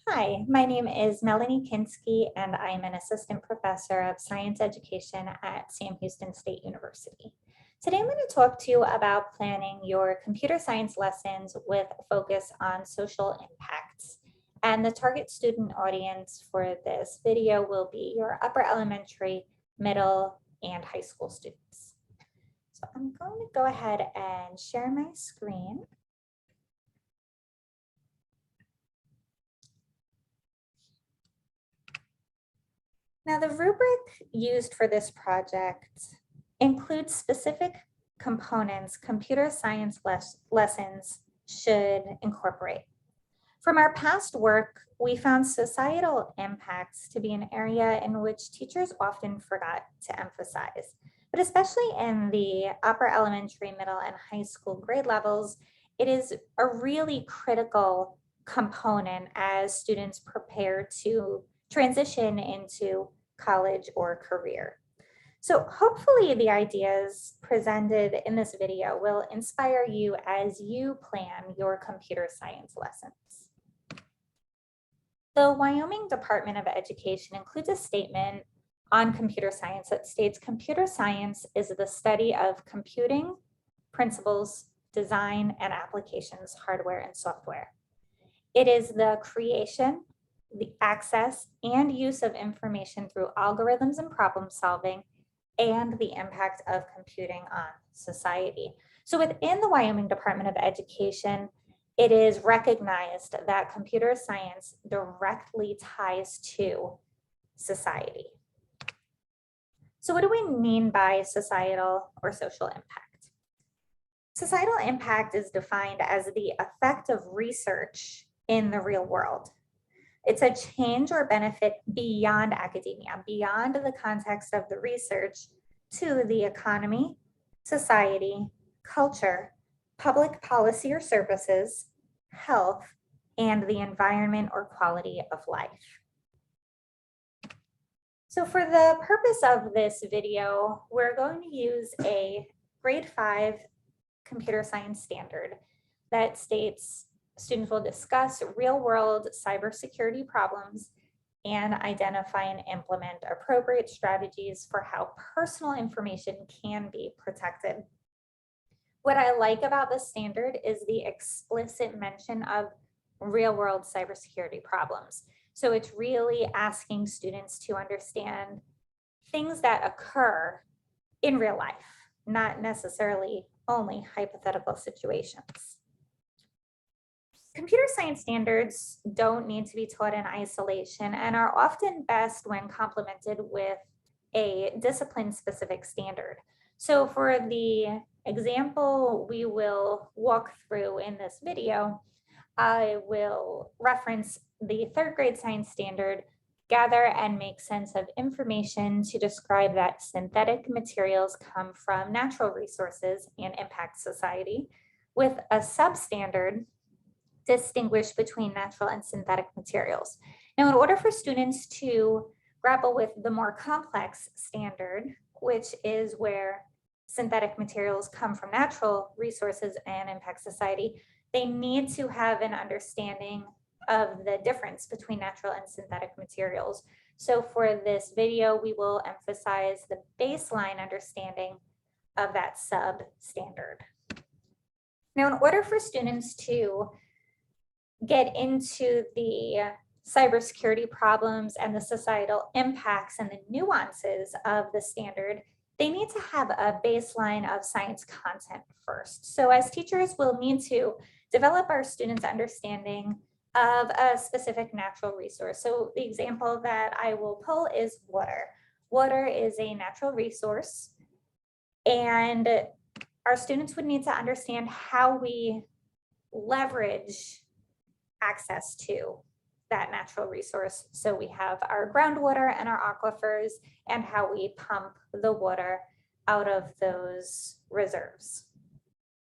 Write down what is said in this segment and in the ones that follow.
Hi, my name is Melanie Kinskey, and I'm an assistant professor of science education at Sam Houston State University. Today, I'm going to talk to you about planning your computer science lessons with a focus on social impacts. And the target student audience for this video will be your upper elementary, middle, and high school students. So I'm going to go ahead and share my screen. Now, the rubric used for this project includes specific components computer science lessons should incorporate. From our past work, we found societal impacts to be an area in which teachers often forgot to emphasize. But especially in the upper elementary, middle, and high school grade levels, it is a really critical component as students prepare to transition into college or career. So hopefully the ideas presented in this video will inspire you as you plan your computer science lessons. The Wyoming Department of Education includes a statement on computer science that states computer science is the study of computing, principles, design, and applications, hardware and software. It is the creation, the access, and use of information through algorithms and problem solving, and the impact of computing on society. So within the Wyoming Department of Education, it is recognized that computer science directly ties to society. So what do we mean by societal or social impact? Societal impact is defined as the effect of research in the real world. It's a change or benefit beyond academia, beyond the context of the research, to the economy, society, culture, public policy or services, health, and the environment or quality of life. So for the purpose of this video, we're going to use a grade 5 computer science standard that states students will discuss real-world cybersecurity problems and identify and implement appropriate strategies for how personal information can be protected. What I like about this standard is the explicit mention of real-world cybersecurity problems. So it's really asking students to understand things that occur in real life, not necessarily only hypothetical situations. Computer science standards don't need to be taught in isolation and are often best when complemented with a discipline-specific standard. So for the example we will walk through in this video, I will reference the 3rd grade science standard, gather and make sense of information to describe that synthetic materials come from natural resources and impact society, with a substandard, distinguish between natural and synthetic materials. Now, in order for students to grapple with the more complex standard, which is where synthetic materials come from natural resources and impact society, they need to have an understanding of the difference between natural and synthetic materials. So for this video, we will emphasize the baseline understanding of that substandard. Now, in order for students to get into the cybersecurity problems and the societal impacts and the nuances of the standard, they need to have a baseline of science content first. So as teachers, we'll need to develop our students' understanding of a specific natural resource. So the example that I will pull is water. Water is a natural resource, and our students would need to understand how we leverage access to that natural resource. So we have our groundwater and our aquifers, and how we pump the water out of those reserves.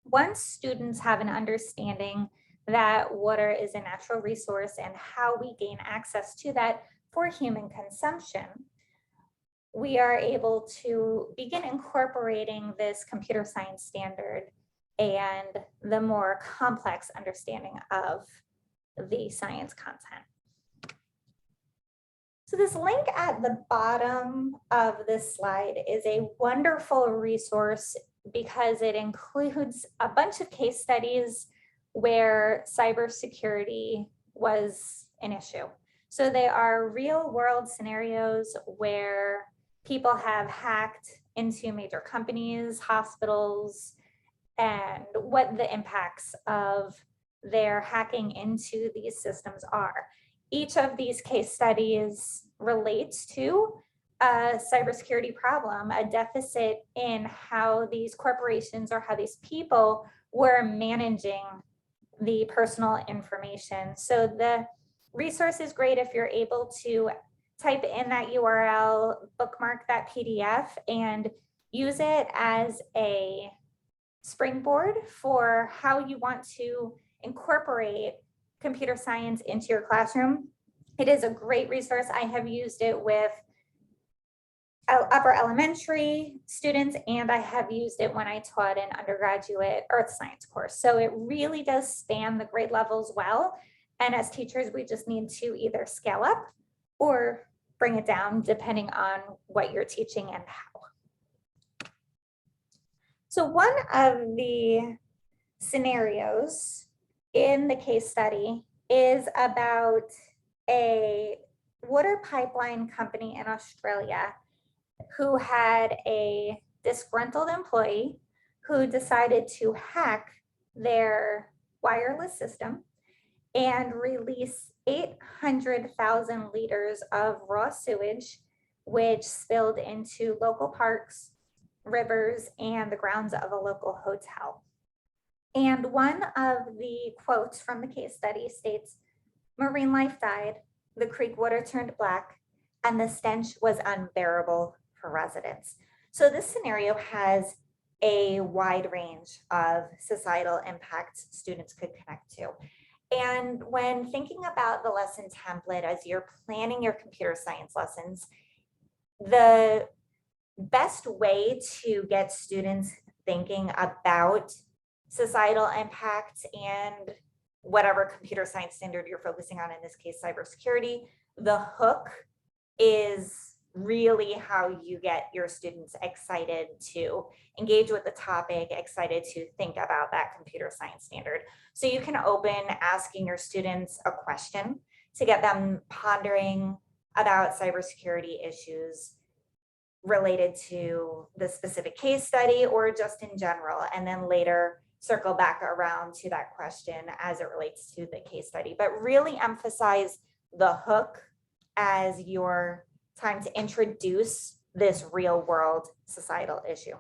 Once students have an understanding that water is a natural resource and how we gain access to that for human consumption, we are able to begin incorporating this computer science standard and the more complex understanding of the science content. So this link at the bottom of this slide is a wonderful resource because it includes a bunch of case studies where cybersecurity was an issue. So they are real world scenarios where people have hacked into major companies, hospitals, and what the impacts of their hacking into these systems are. Each of these case studies relates to a cybersecurity problem, a deficit in how these corporations or how these people were managing the personal information. So the resource is great if you're able to type in that URL, bookmark that PDF, and use it as a springboard for how you want to incorporate computer science into your classroom. It is a great resource. I have used it with upper elementary students, and I have used it when I taught an undergraduate earth science course. So it really does span the grade levels well. And as teachers, we just need to either scale up or bring it down depending on what you're teaching and how. So one of the scenarios in the case study is about a water pipeline company in Australia who had a disgruntled employee who decided to hack their wireless system and release 800,000 liters of raw sewage, which spilled into local parks, rivers, and the grounds of a local hotel. And one of the quotes from the case study states, "Marine life died, the creek water turned black, and the stench was unbearable for residents." So this scenario has a wide range of societal impacts students could connect to. And when thinking about the lesson template as you're planning your computer science lessons, the best way to get students thinking about societal impacts and whatever computer science standard you're focusing on, in this case, cybersecurity, the hook is really how you get your students excited to engage with the topic, excited to think about that computer science standard. So you can open asking your students a question to get them pondering about cybersecurity issues related to the specific case study or just in general, and then later circle back around to that question as it relates to the case study. But really emphasize the hook as your time to introduce this real world societal issue.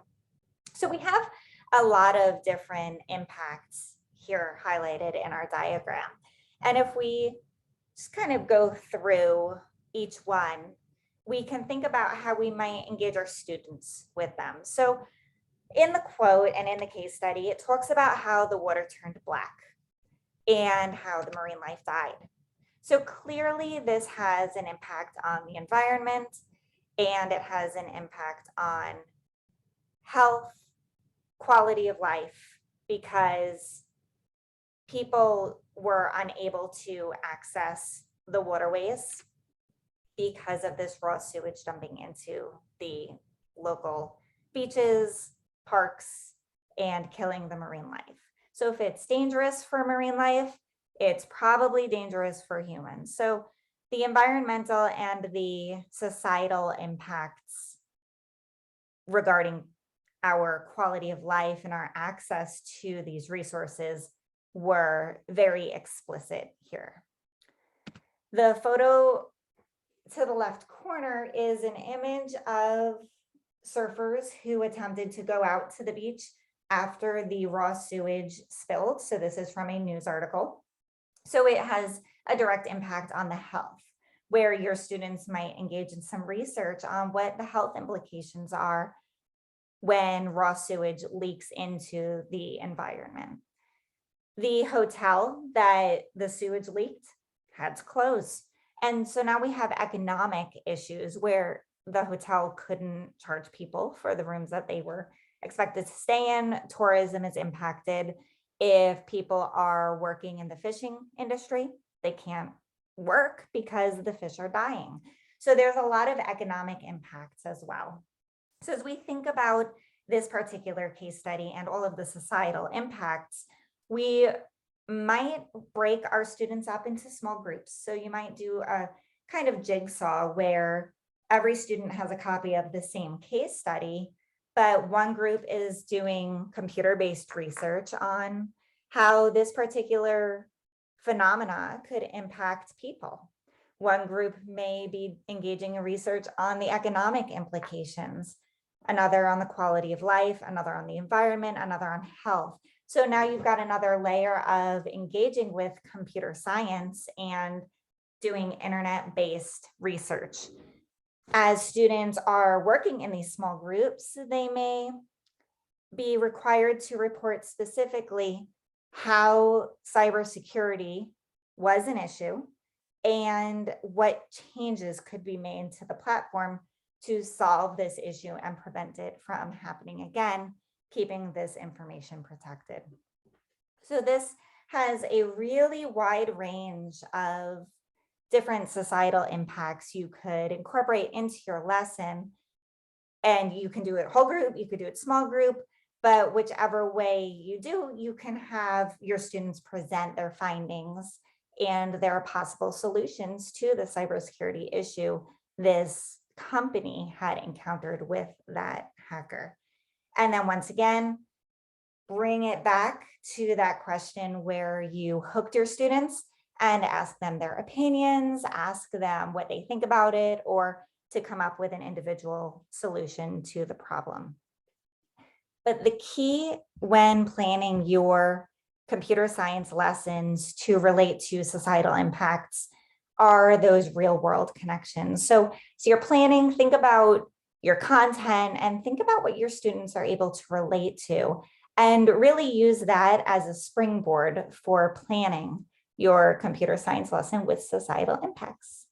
So we have a lot of different impacts here highlighted in our diagram. And if we just kind of go through each one, we can think about how we might engage our students with them. So in the quote and in the case study, it talks about how the water turned black and how the marine life died. So clearly this has an impact on the environment and it has an impact on health, quality of life, because people were unable to access the waterways because of this raw sewage dumping into the local beaches, parks, and killing the marine life. So if it's dangerous for marine life, it's probably dangerous for humans. So the environmental and the societal impacts regarding our quality of life and our access to these resources were very explicit here. The photo to the left corner is an image of surfers who attempted to go out to the beach after the raw sewage spilled. So this is from a news article. So it has a direct impact on the health, where your students might engage in some research on what the health implications are when raw sewage leaks into the environment. The hotel that the sewage leaked had to close. And so now we have economic issues where the hotel couldn't charge people for the rooms that they were expected to stay in. Tourism is impacted. If people are working in the fishing industry, they can't work because the fish are dying. So there's a lot of economic impacts as well. So as we think about this particular case study and all of the societal impacts, we might break our students up into small groups. So you might do a kind of jigsaw where every student has a copy of the same case study, but one group is doing computer-based research on how this particular phenomena could impact people. One group may be engaging in research on the economic implications, another on the quality of life, another on the environment, another on health. So now you've got another layer of engaging with computer science and doing internet-based research. As students are working in these small groups, they may be required to report specifically how cybersecurity was an issue and what changes could be made to the platform to solve this issue and prevent it from happening again, keeping this information protected. So this has a really wide range of different societal impacts you could incorporate into your lesson. And you can do it whole group, you could do it small group, but whichever way you do, you can have your students present their findings and their possible solutions to the cybersecurity issue this company had encountered with that hacker. And then once again, bring it back to that question where you hooked your students and ask them their opinions, ask them what they think about it, or to come up with an individual solution to the problem. But the key when planning your computer science lessons to relate to societal impacts are those real world connections. So you're planning, think about your content and think about what your students are able to relate to, and really use that as a springboard for planning your computer science lesson with societal impacts.